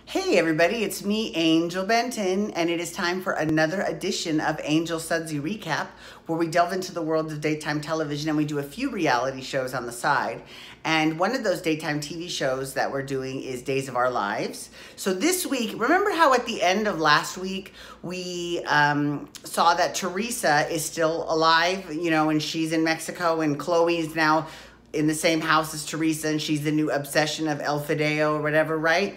Hey everybody, it's me, Angel Benton, and it is time for another edition of Angel Sudsy Recap, where we delve into the world of daytime television and we do a few reality shows on the side. And one of those daytime TV shows that we're doing is Days of Our Lives. So this week, remember how at the end of last week, we saw that Theresa is still alive, you know, and she's in Mexico, and Chloe is now in the same house as Theresa, and she's the new obsession of El Fideo or whatever, right?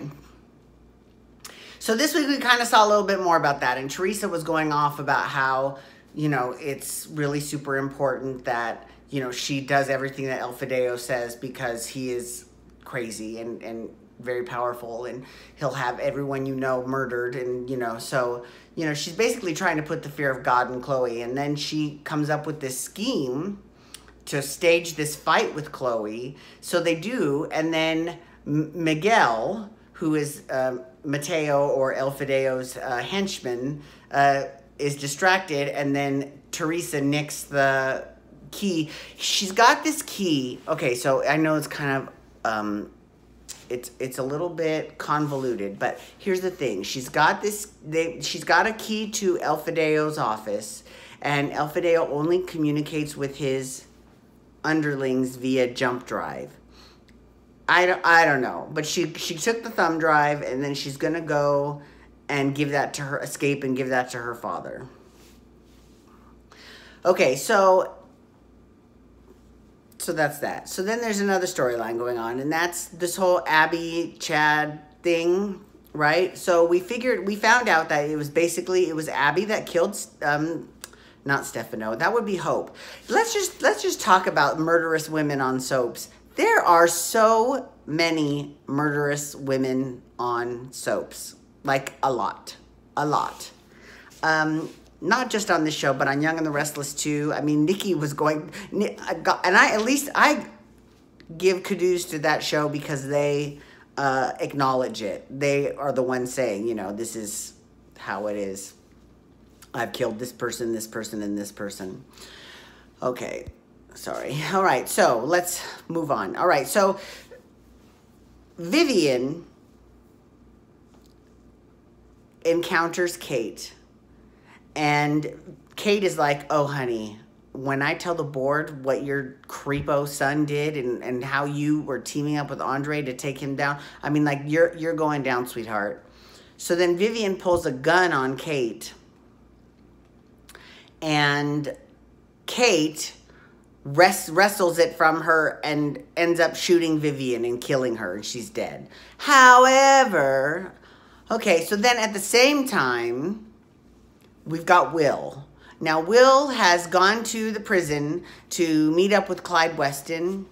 So this week we kind of saw a little bit more about that, and Theresa was going off about how, you know, it's really super important that, you know, she does everything that El Fideo says because he is crazy and very powerful, and he'll have everyone you know murdered, and, you know, so, you know, she's basically trying to put the fear of God in Chloe, and then she comes up with this scheme to stage this fight with Chloe. So they do, and then Miguel, who is Mateo or El Fideo's henchman, is distracted, and then Theresa nicks the key. She's got this key. Okay, so I know it's kind of it's a little bit convoluted, but here's the thing. She's got she's got a key to El Fideo's office, and El Fideo only communicates with his underlings via jump drive. I don't know, but she took the thumb drive, and then she's gonna go and give that to her, escape and give that to her father. Okay, so that's that. So then there's another storyline going on, and that's this whole Abby Chad thing, right? So we found out that it was Abby that killed not Stefano. That would be Hope. Let's just talk about murderous women on soaps. There are so many murderous women on soaps, like a lot. Not just on this show, but on Young and the Restless too. I mean, Nikki was going, and I give kudos to that show because they acknowledge it. They are the ones saying, you know, this is how it is. I've killed this person, and this person. Okay. Sorry. All right, so let's move on. All right, so Vivian encounters Kate, and Kate is like, oh, honey, when I tell the board what your creepo son did and how you were teaming up with Andre to take him down, I mean, like, you're going down, sweetheart. So then Vivian pulls a gun on Kate, and Kate wrestles it from her and ends up shooting Vivian and killing her, and she's dead. However, okay, so then at the same time, we've got Will. Now, Will has gone to the prison to meet up with Clyde Weston,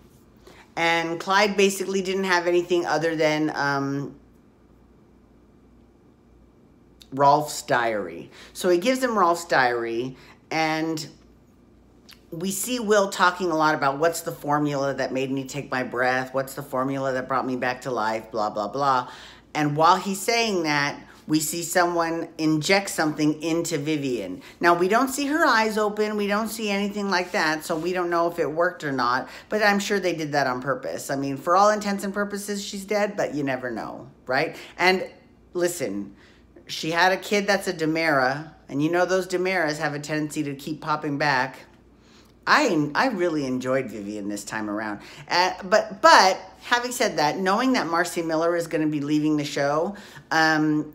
and Clyde basically didn't have anything other than Rolf's diary. So he gives him Rolf's diary, and we see Will talking a lot about what's the formula that made me take my breath, what's the formula that brought me back to life, blah, blah, blah. And while he's saying that, we see someone inject something into Vivian. Now, we don't see her eyes open, we don't see anything like that, so we don't know if it worked or not, but I'm sure they did that on purpose. I mean, for all intents and purposes, she's dead, but you never know, right? And listen, she had a kid that's a Demera, and you know those Demeras have a tendency to keep popping back. I really enjoyed Vivian this time around. But having said that, knowing that Marcy Miller is going to be leaving the show, I'm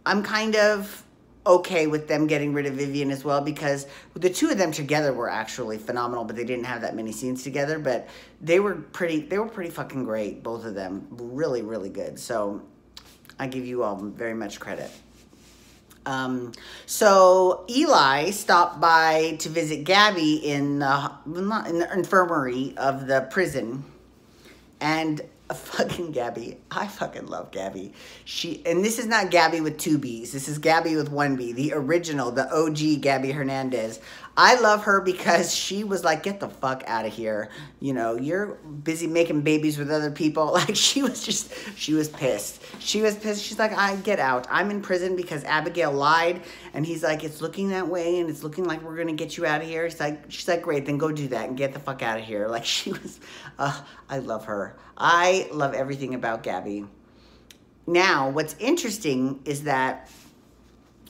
kind of okay with them getting rid of Vivian as well, because the two of them together were actually phenomenal, but they didn't have that many scenes together, but they were pretty fucking great, both of them. Really, really good. So I give you all very much credit. So Eli stopped by to visit Gabby in the infirmary of the prison, and fucking Gabby, I fucking love Gabby. And this is not Gabby with 2 B's. This is Gabby with 1 B, the original, the OG Gabby Hernandez. I love her because she was like, get the fuck out of here. You know, you're busy making babies with other people. Like, she was pissed. She was pissed. She's like, get out. I'm in prison because Abigail lied. And he's like, it's looking that way, and it's looking like we're going to get you out of here. She's like, great, then go do that and get the fuck out of here. Like, she was, I love her. I love everything about Gabby. Now, what's interesting is that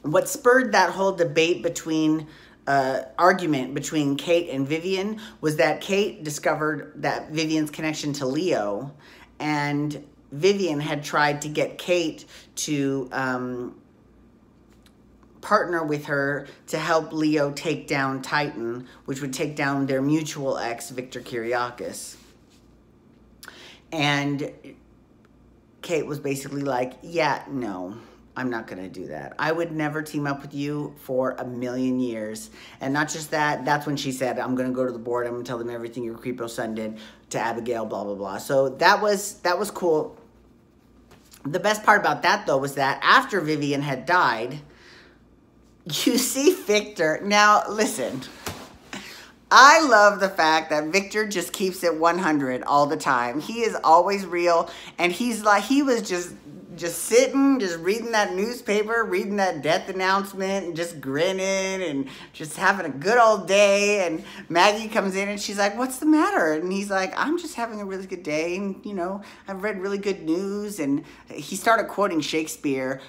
what spurred that whole debate between argument between Kate and Vivian was that Kate discovered that Vivian's connection to Leo, and Vivian had tried to get Kate to partner with her to help Leo take down Titan, which would take down their mutual ex, Victor Kiriakis. And Kate was basically like, yeah, no, I'm not going to do that. I would never team up with you for a million years. And not just that, that's when she said, I'm going to go to the board. I'm going to tell them everything your creepo son did to Abigail, blah, blah, blah. So that was cool. The best part about that, though, was that after Vivian had died, you see Victor. Now, listen, I love the fact that Victor just keeps it 100 all the time. He is always real, and he's like, he was just sitting, just reading that newspaper, reading that death announcement, and just grinning and just having a good old day. And Maggie comes in and she's like, what's the matter? And he's like, I'm just having a really good day, and you know, I've read really good news. And he started quoting Shakespeare.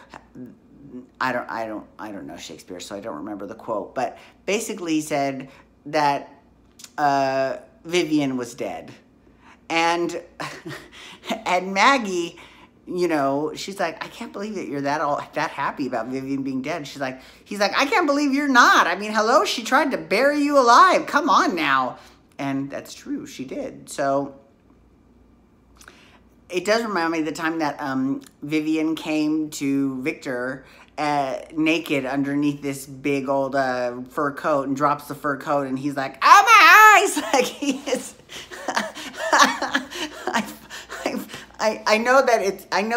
I don't know Shakespeare, so I don't remember the quote, but basically he said that Vivian was dead. And Maggie, you know, she's like, I can't believe that you're that happy about Vivian being dead. He's like, I can't believe you're not. I mean, hello, she tried to bury you alive. Come on now. And that's true, she did. So it does remind me of the time that Vivian came to Victor naked underneath this big old fur coat, and drops the fur coat, and he's like, oh my eyes. Like, he is I know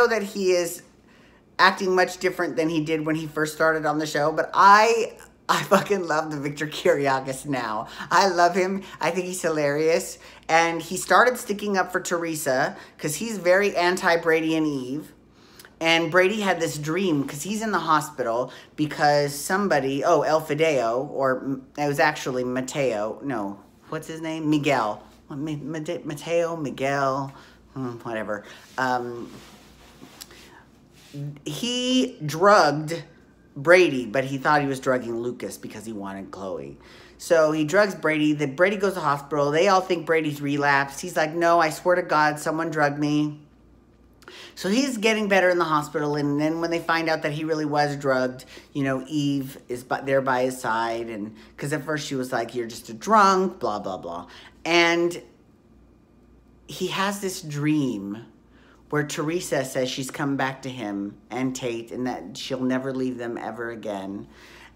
that he is acting much different than he did when he first started on the show, but I fucking love the Victor Kiriakis now. I love him. I think he's hilarious. And he started sticking up for Theresa because he's very anti-Brady and Eve. And Brady had this dream because he's in the hospital because somebody, El Fideo, or it was actually Mateo. No, what's his name? Miguel. Mateo, Miguel, whatever. He drugged Brady, but he thought he was drugging Lucas because he wanted Chloe. So he drugs Brady. Brady goes to the hospital. They all think Brady's relapsed. He's like, no, I swear to God, someone drugged me. So he's getting better in the hospital, and then when they find out that he really was drugged, you know, Eve is there by his side, and because at first she was like, you're just a drunk, blah, blah, blah. And he has this dream where Theresa says she's come back to him and Tate, and that she'll never leave them ever again.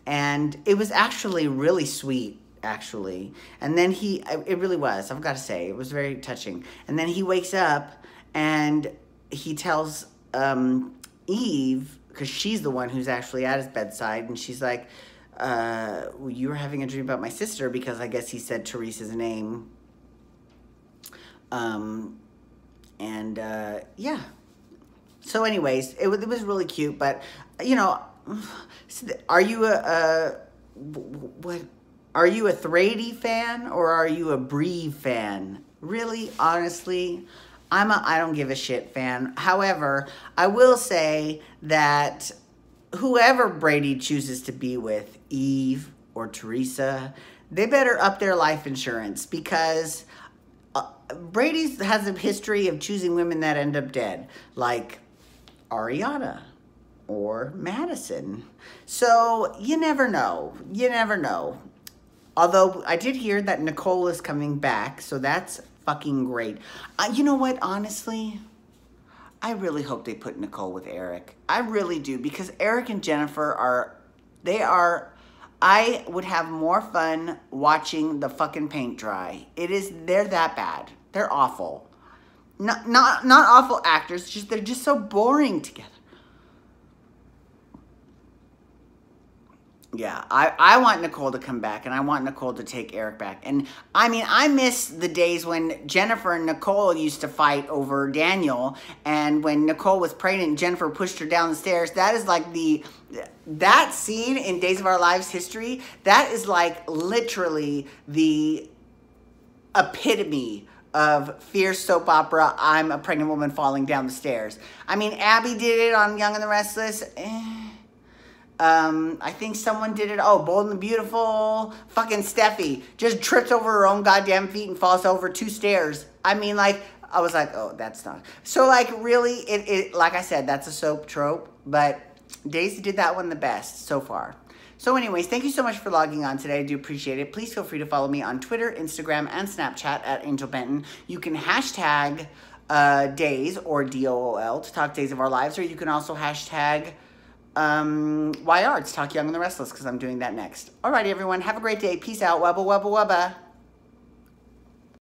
And it was actually really sweet, actually. And then it really was, I've got to say, it was very touching. And then he wakes up and he tells Eve, because she's the one who's actually at his bedside, and she's like, you were having a dream about my sister, because I guess he said Theresa's name. Yeah. So anyways, it was really cute, but, you know, are you a Thrady fan, or are you a Bree fan? Really, honestly, I don't give a shit fan. However, I will say that whoever Brady chooses to be with, Eve or Theresa, they better up their life insurance, because Brady has a history of choosing women that end up dead, like Ariana or Madison. So you never know. You never know. Although I did hear that Nicole is coming back, so that's fucking great. You know what, honestly, I really hope they put Nicole with Eric. I really do, because Eric and Jennifer I would have more fun watching the fucking paint dry. They're that bad. They're awful. Not awful actors, they're just so boring together. Yeah, I want Nicole to come back, and I want Nicole to take Eric back. And I mean, I miss the days when Jennifer and Nicole used to fight over Daniel, and when Nicole was pregnant, Jennifer pushed her down the stairs. That is like that scene in Days of Our Lives history, that is like literally the epitome of fierce soap opera, I'm a pregnant woman falling down the stairs. I mean, Abby did it on Young and the Restless. I think someone did it. Oh, Bold and the Beautiful. Fucking Steffi just trips over her own goddamn feet and falls over 2 stairs. I mean, like, I was like, oh, that's not. So, like, really, it like I said, that's a soap trope. But Daisy did that one the best so far. So anyways, thank you so much for logging on today. I do appreciate it. Please feel free to follow me on Twitter, Instagram, and Snapchat at Angel Benton. You can hashtag days or DOOL to talk Days of Our Lives, or you can also hashtag YR to talk Young and the Restless, because I'm doing that next. Alrighty, everyone. Have a great day. Peace out. Wubba, wubba, wubba.